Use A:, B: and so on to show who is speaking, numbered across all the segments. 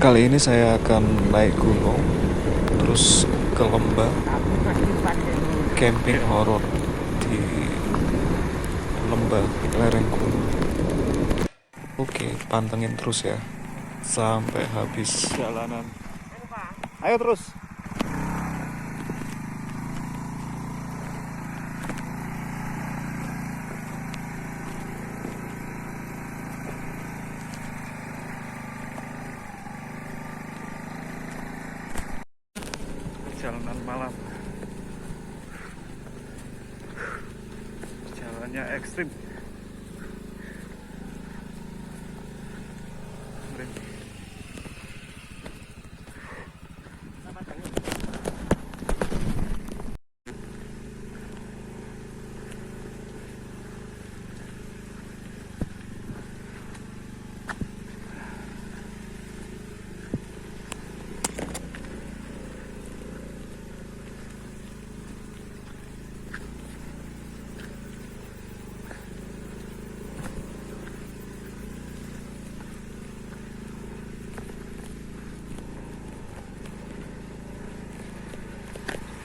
A: Kali ini saya akan naik gunung, terus ke lembah, camping horor di lembah lereng gunung. Oke, pantengin terus ya, sampai habis jalanan. Ayo terus. Perjalanan malam. Jalannya ekstrim.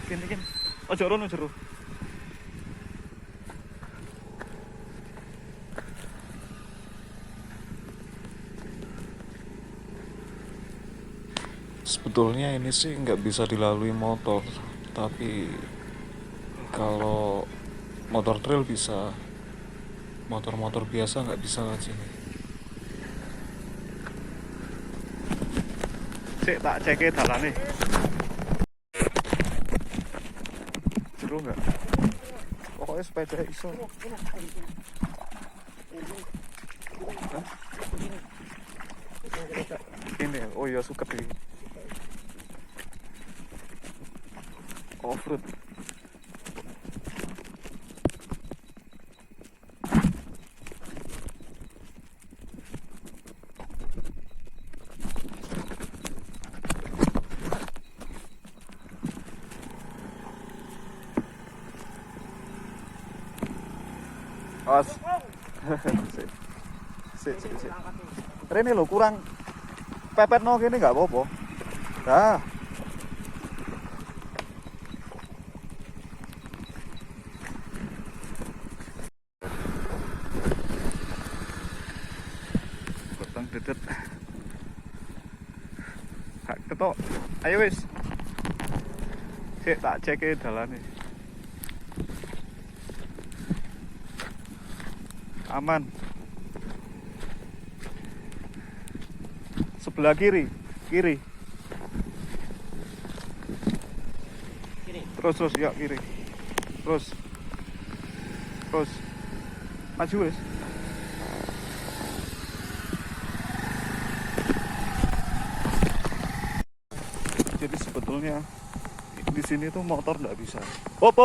A: Gini. Ojo rono jero. Sebetulnya ini sih nggak bisa dilalui motor, tapi kalau motor trail bisa, motor-motor biasa nggak bisa lewat sini. Sik tak cek dalane. Jero nggak? Pokoknya sepeda iso. Hah? Ini, oh ya suket ini. Off-road. Awas. Sik. Rene lho kurang pepet no kene nggak apa-apa. Dah. Potong dedet. Gak ketok. Ayo wis. Sik tak cek dalane. Aman. Sebelah kiri. Terus ya kiri. Terus. Maju wis. Jadi sebetulnya di sini tuh motor nggak bisa. Hop.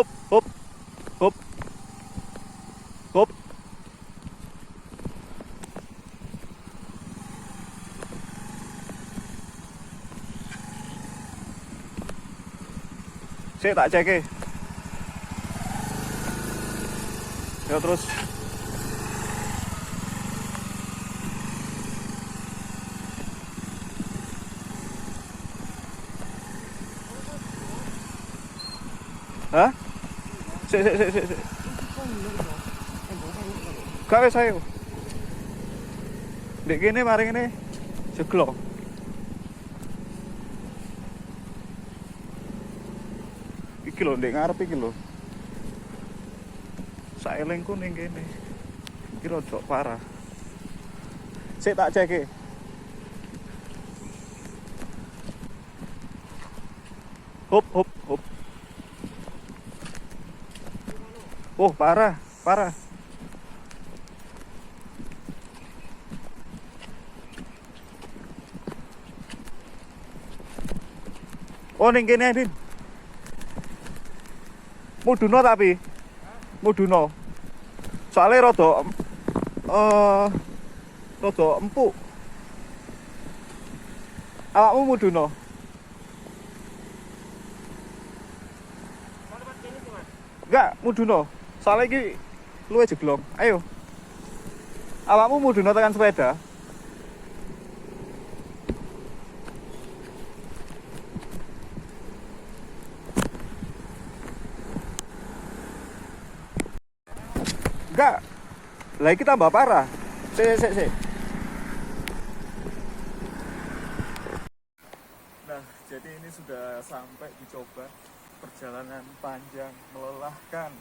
A: Saya tak cek. Ya terus. Hah? Sik. Gawe saya. Dek kene mari ngene jeglok. Iki lho ndek ngarep iki lho. Saelengku ning kene. Iki rada parah. Sik tak cek. Hop. Oh, parah. Oh, ning kene Din. Muduno tapi. Muduno. Soale rada empuk. Awakmu muduno. Enggak, muduno. Soale iki luwe jeglong. Ayo. Awakmu muduno tekan sepeda. juga. Lah iki tambah parah. Sik. Nah, jadi ini sudah sampai dicoba. Perjalanan panjang, melelahkan.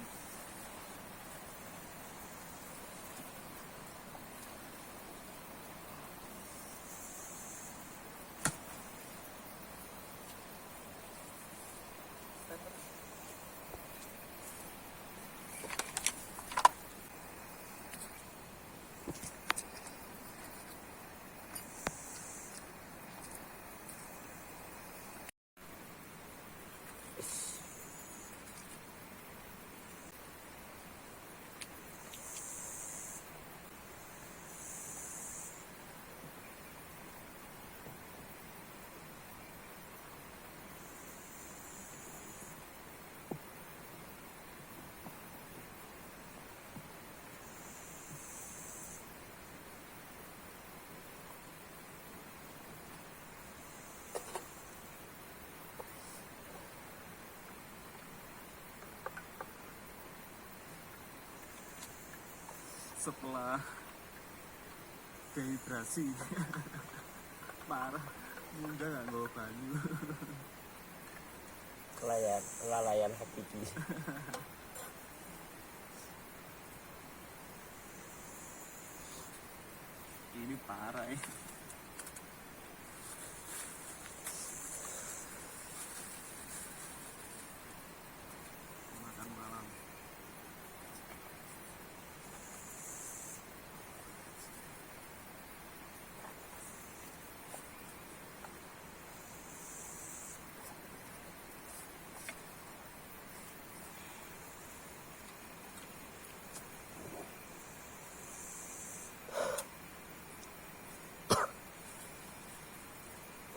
A: Setelah dehidrasi parah, munggah nggak bawa banyu.
B: Kelalaian hati.
A: Ini parah ya. Makan malam.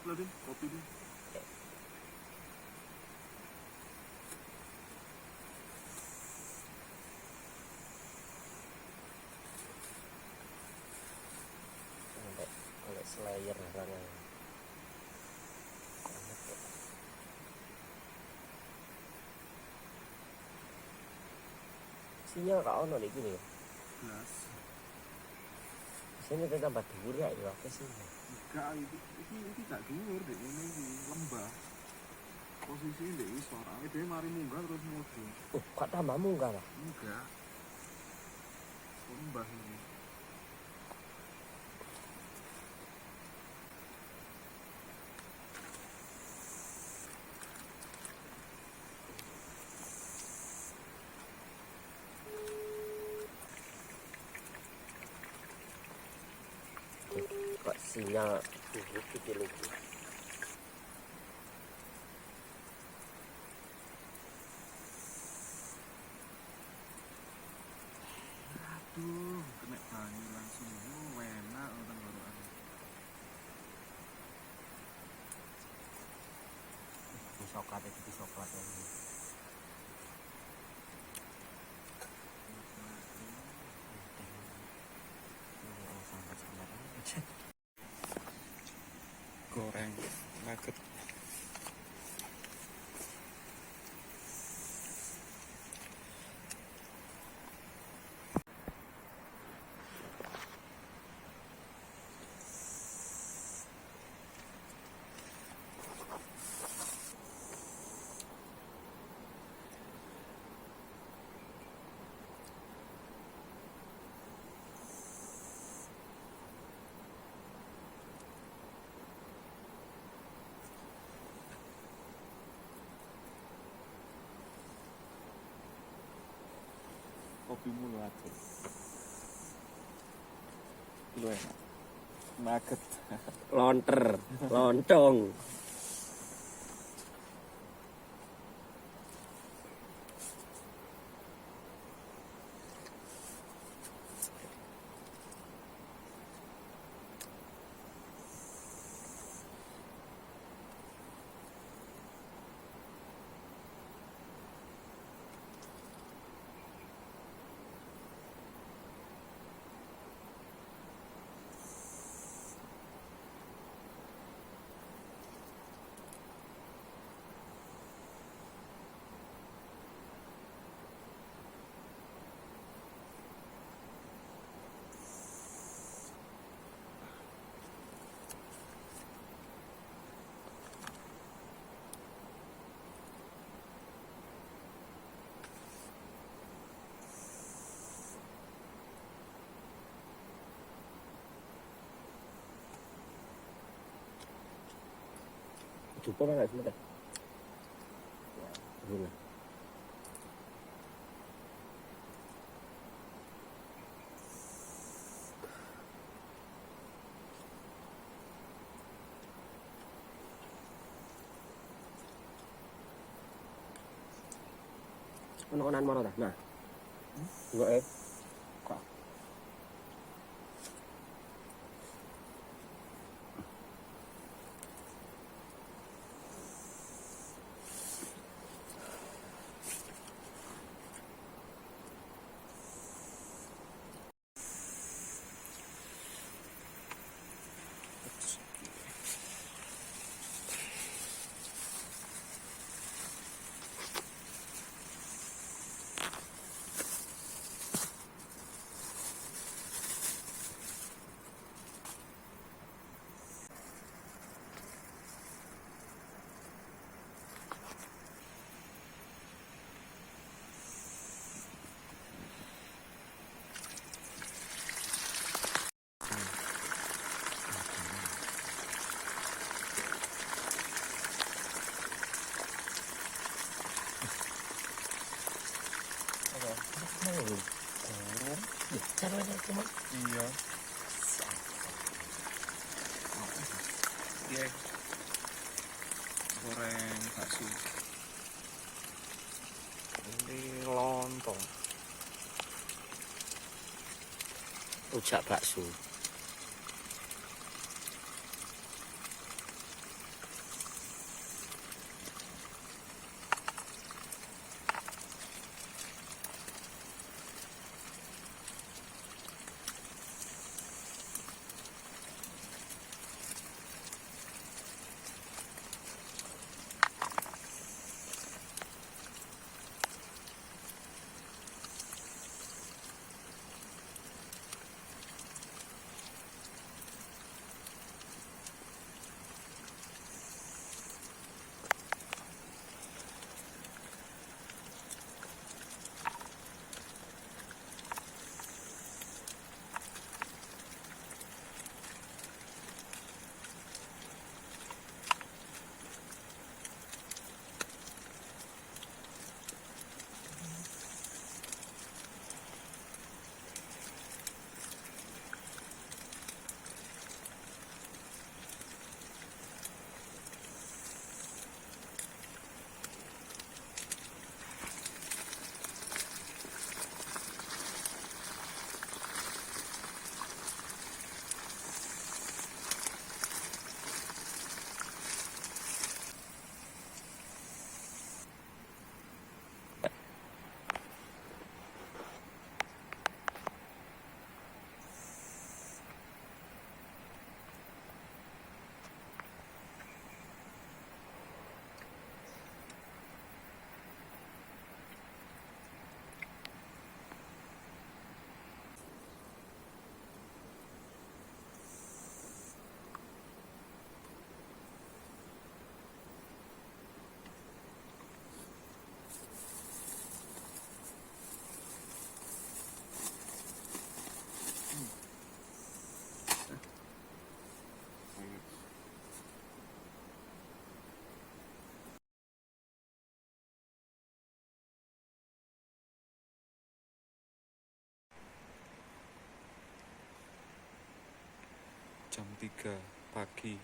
A: Lo din, kopi din.
B: Sampai Slayer banget. Sinyal kak ono nih gini.
A: Belas.
B: Sini kita tambah dhuwur ya apa sih?
A: Enggak, ini gak dhuwur deh, ini lembah. Posisi ini deh, suaranya dia mari munggah terus mudun.
B: Kok tambah munggah lah?
A: Enggak. Lembah ini.
B: Kok sinyal dhuwur kecil lagi.
A: Aduh, kena banyu langsung. Oh, enak tenggorokan.
B: Coklat itu coklat ini.
A: Goreng nugget. Kopimu lu aja. Lu enak. Nugget.
B: Lontong. Cukup enggak sebentar? Dulu. Ono-onan moro dah. Nah. Enggak kok.
A: Iya. Iya. Goreng bakso. Ini lontong.
B: Rujak bakso.
A: Jam 3 pagi.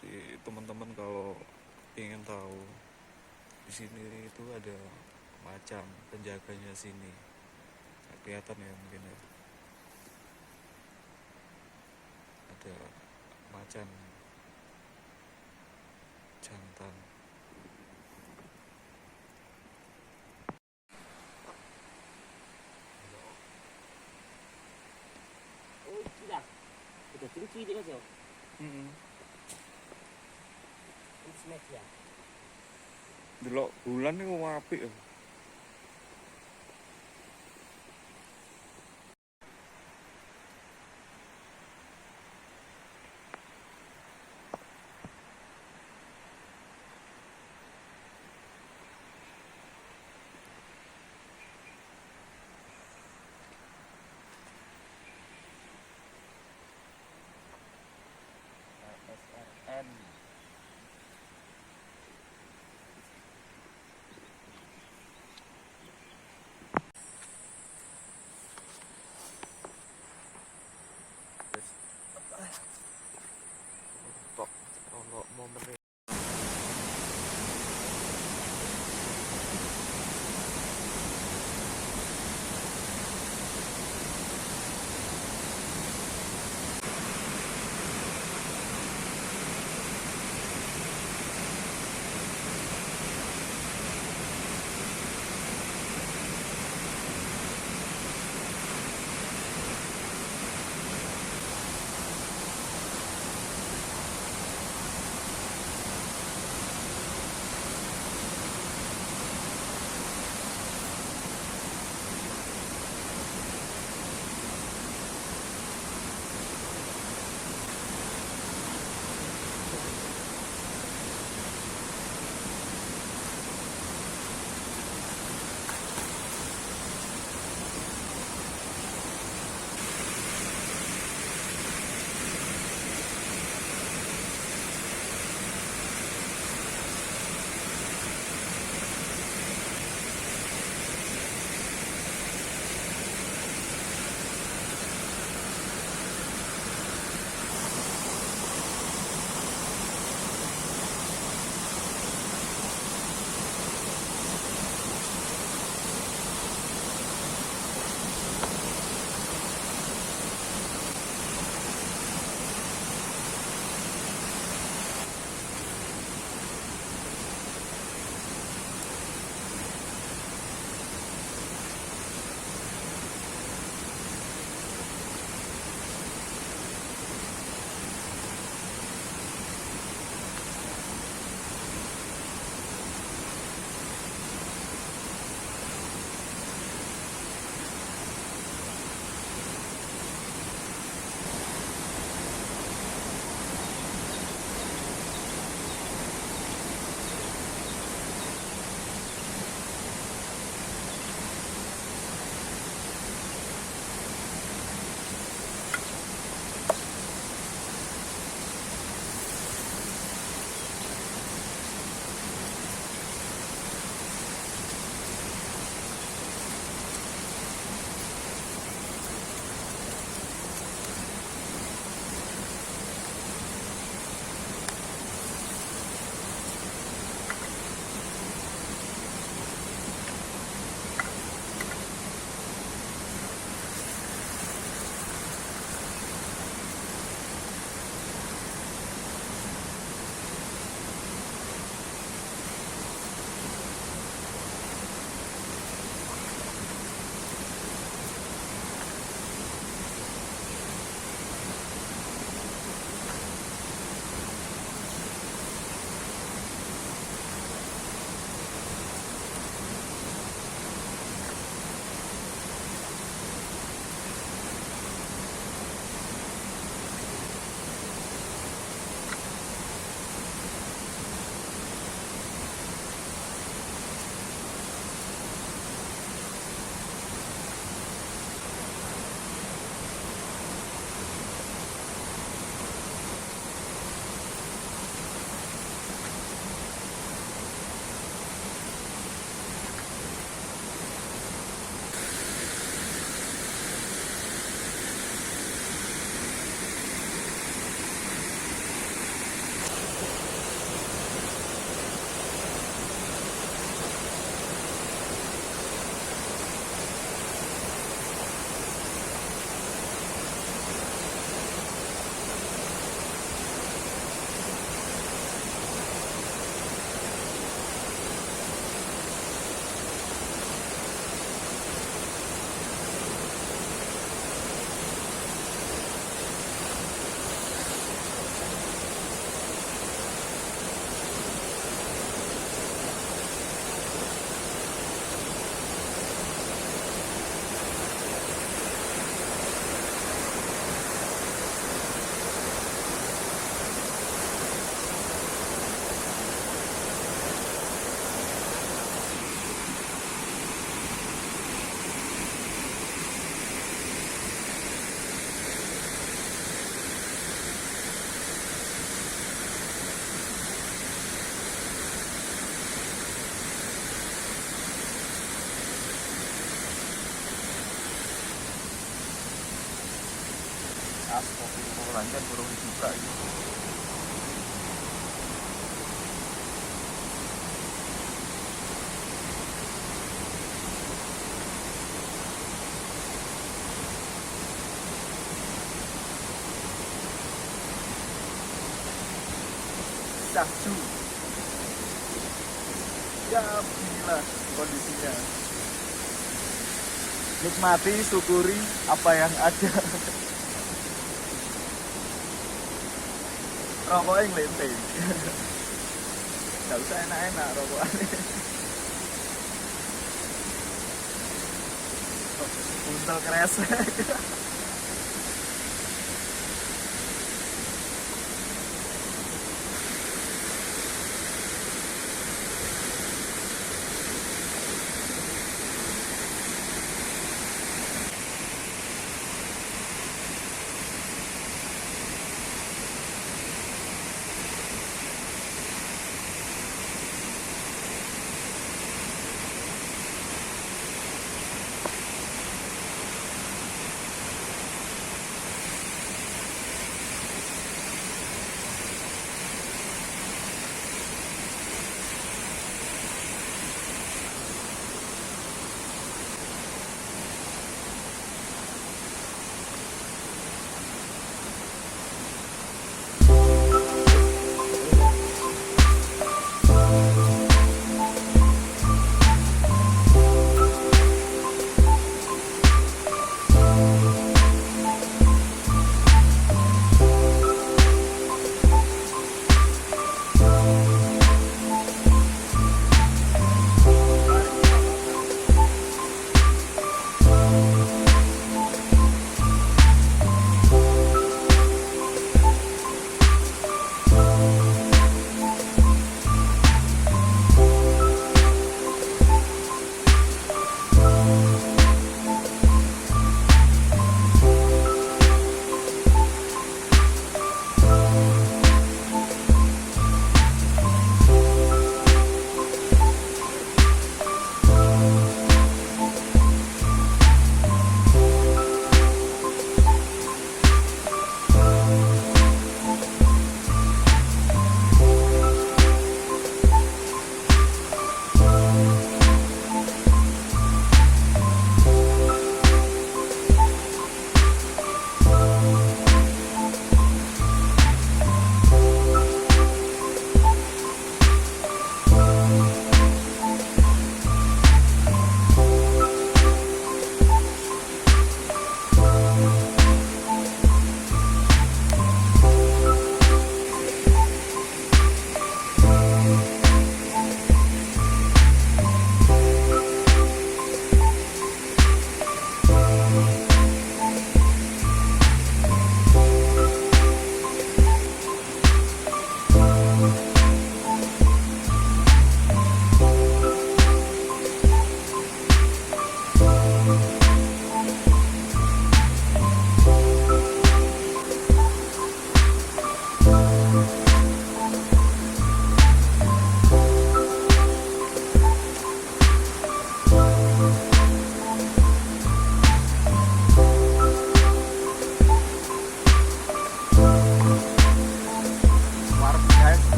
A: Jadi teman-teman kalau ingin tahu di sini itu ada macan penjaganya sini. Nggak kelihatan ya mungkin ya. Ada macan jantan.
B: Oh, sudah. Udah tinggi dia aja. Ini snack ya.
A: Delok bulan ini mau apik ya.
C: Astagfirullah, kan burung dibuka ini. Syahju. Ya beginilah kondisinya. Nikmati, syukuri apa yang ada. Rokoknya ngelinting. Gak usah enak-enak rokokannya. Buntel kresek.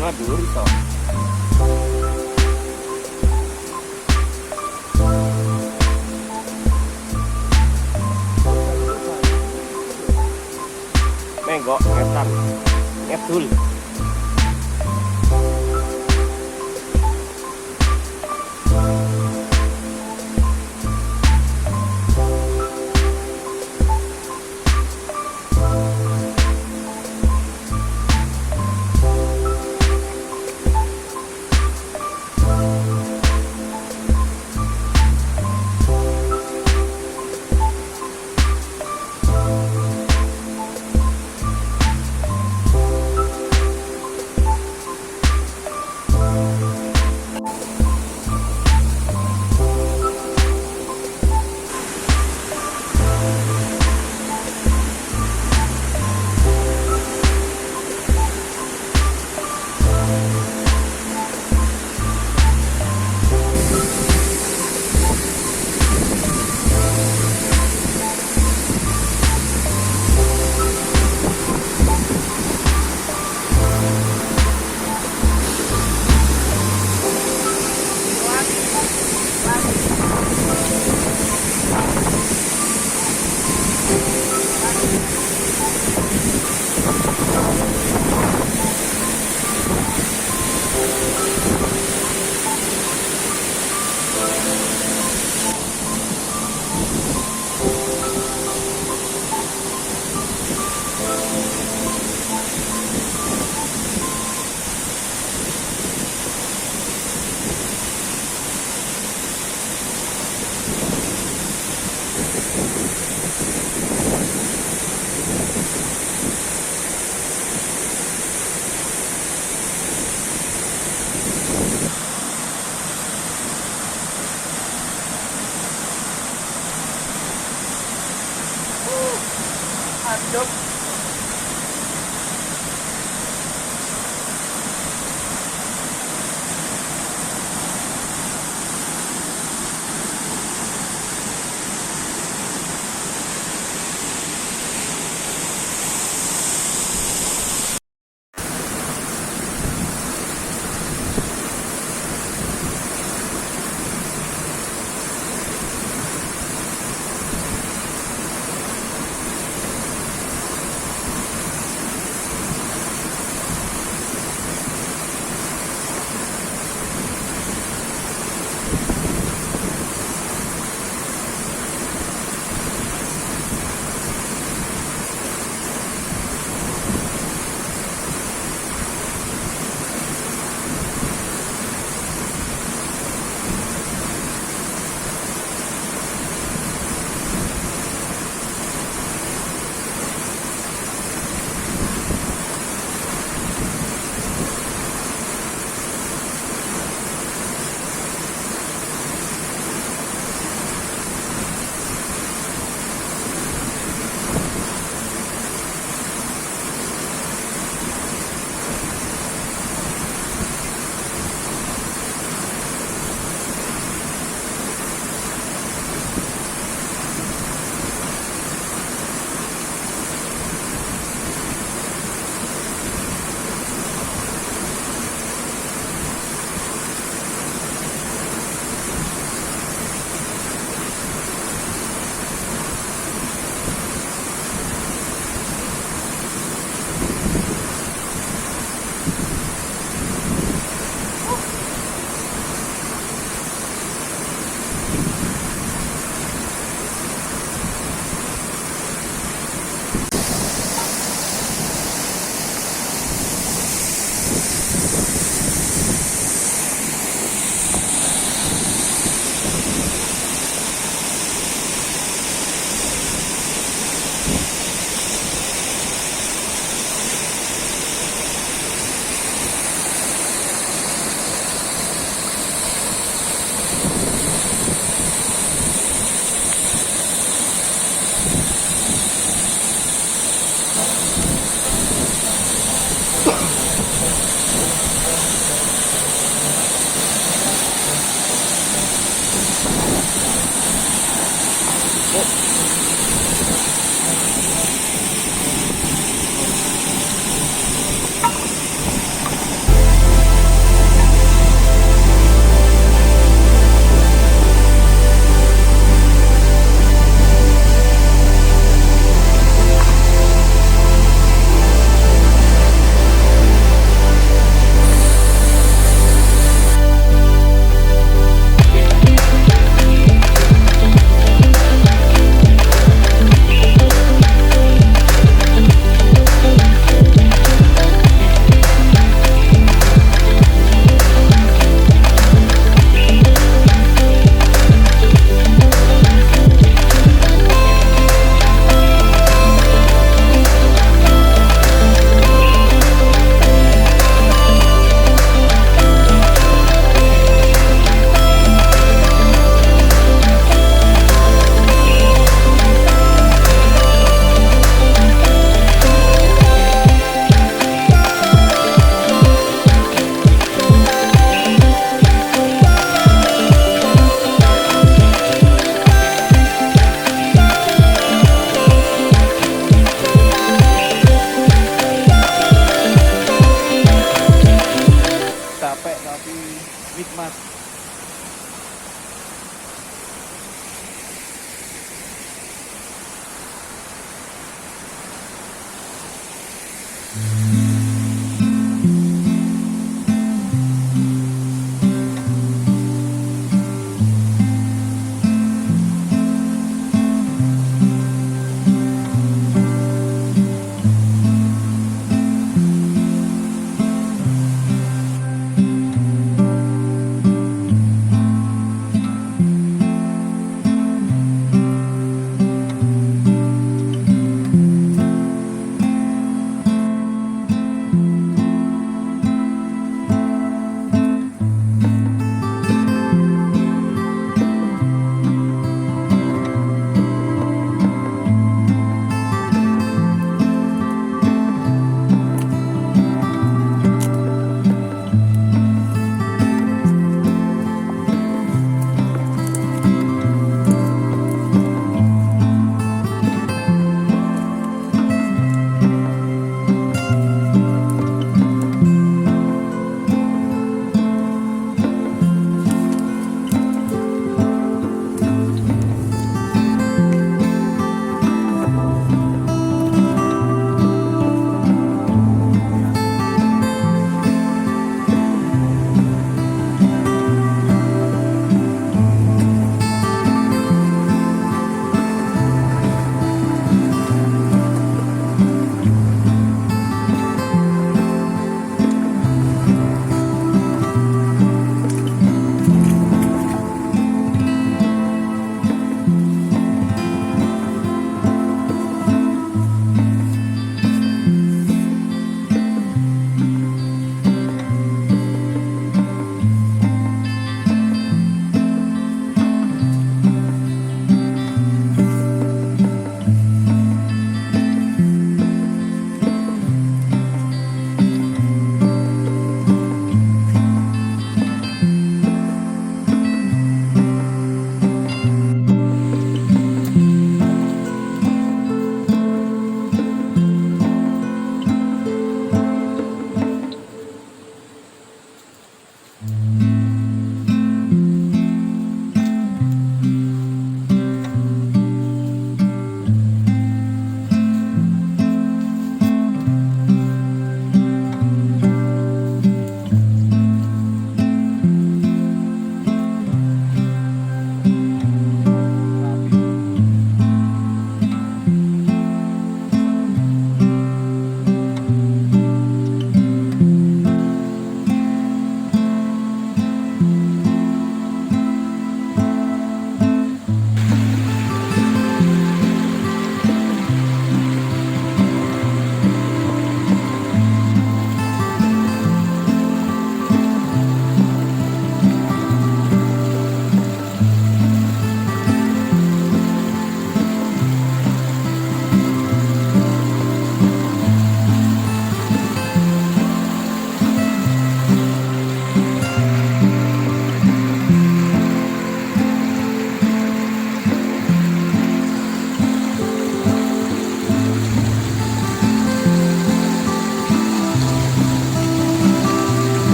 B: Maduri toh. Menggok ngetan ngedul.
C: Yup.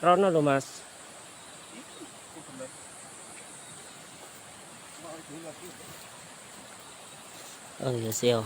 D: Rono lho Mas. Oh iya sih oh.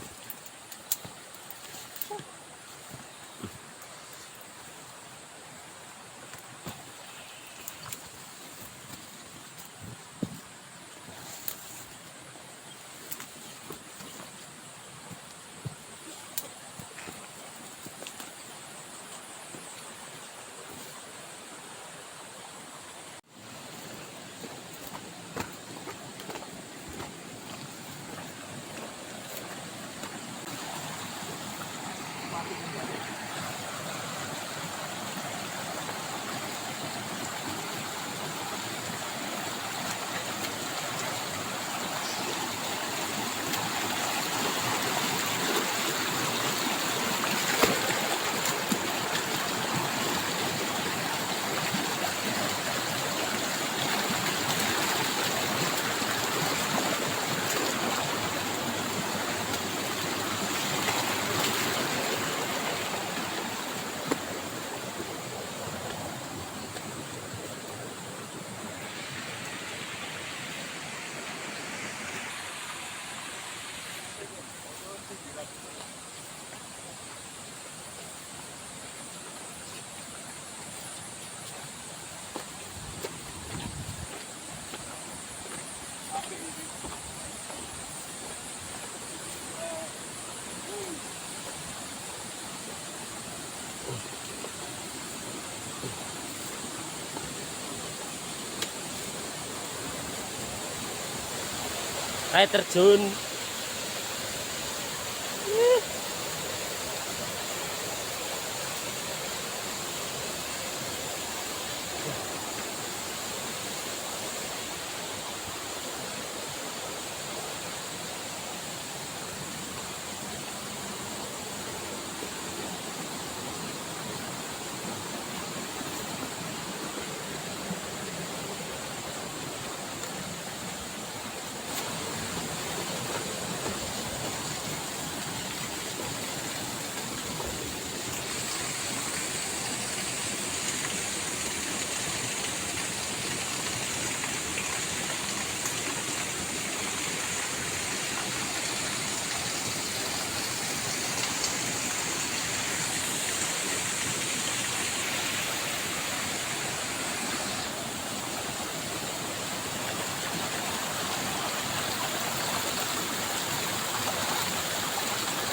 D: Air terjun.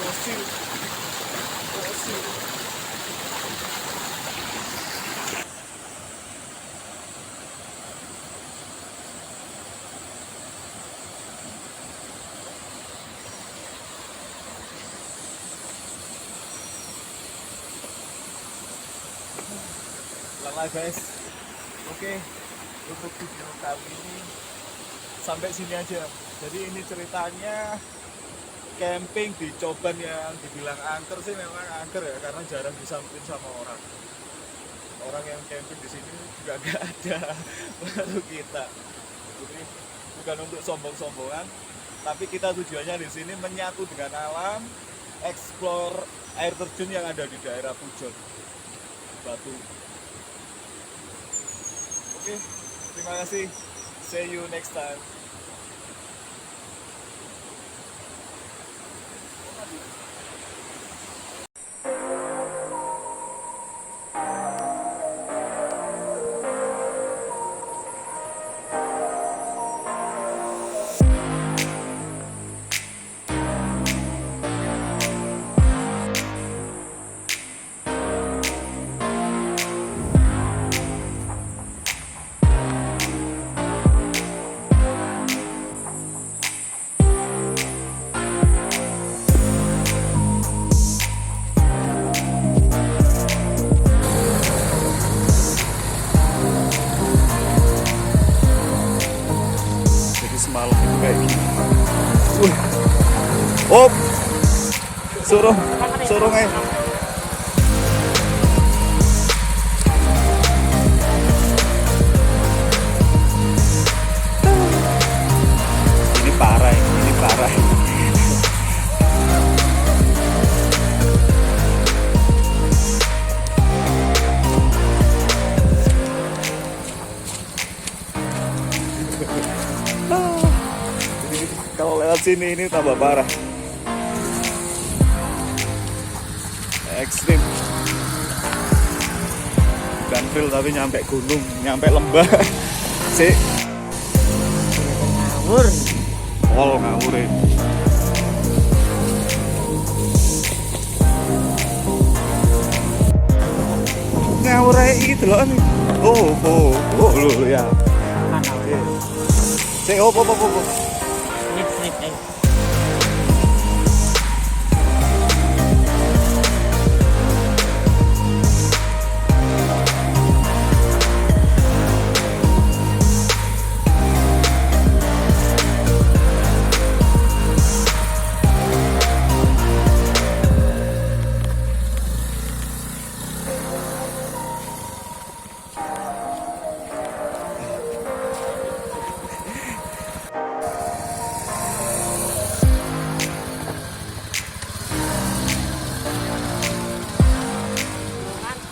C: Fosil. Fosil. Lelah guys. Oke, untuk video kali ini sampai sini aja. Jadi ini ceritanya camping di Coban yang dibilang angker sih memang angker ya, karena jarang disamperin sama orang. Orang yang camping di sini juga gak ada, baru kita. Jadi bukan untuk sombong-sombongan, tapi kita tujuannya di sini menyatu dengan alam, explore air terjun yang ada di daerah Pujon, Batu. Oke, terima kasih. See you next time. Semalam itu kayak gini. Op, suruh, parah. Kalau lewat sini ini tambah parah. Ekstrim. Bukan trail tapi nyampe gunung, nyampe lembah. Sik,
D: Ngawur.
C: pol ngawure. Ngawur ae iki delok nih. Lho ya.
D: Mana?
C: Sik, opo.
D: Slip.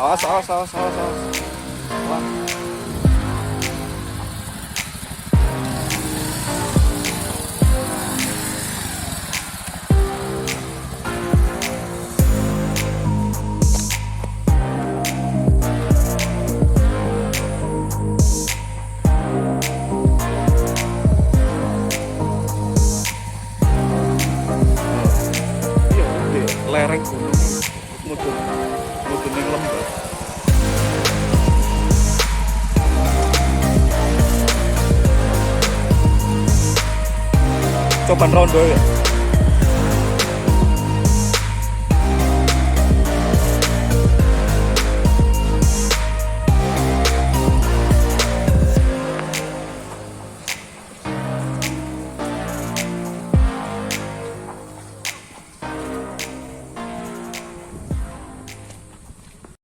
C: Awas. Wah. Iya, di lereng gunung mudun yang lembah. Coban rondo ya.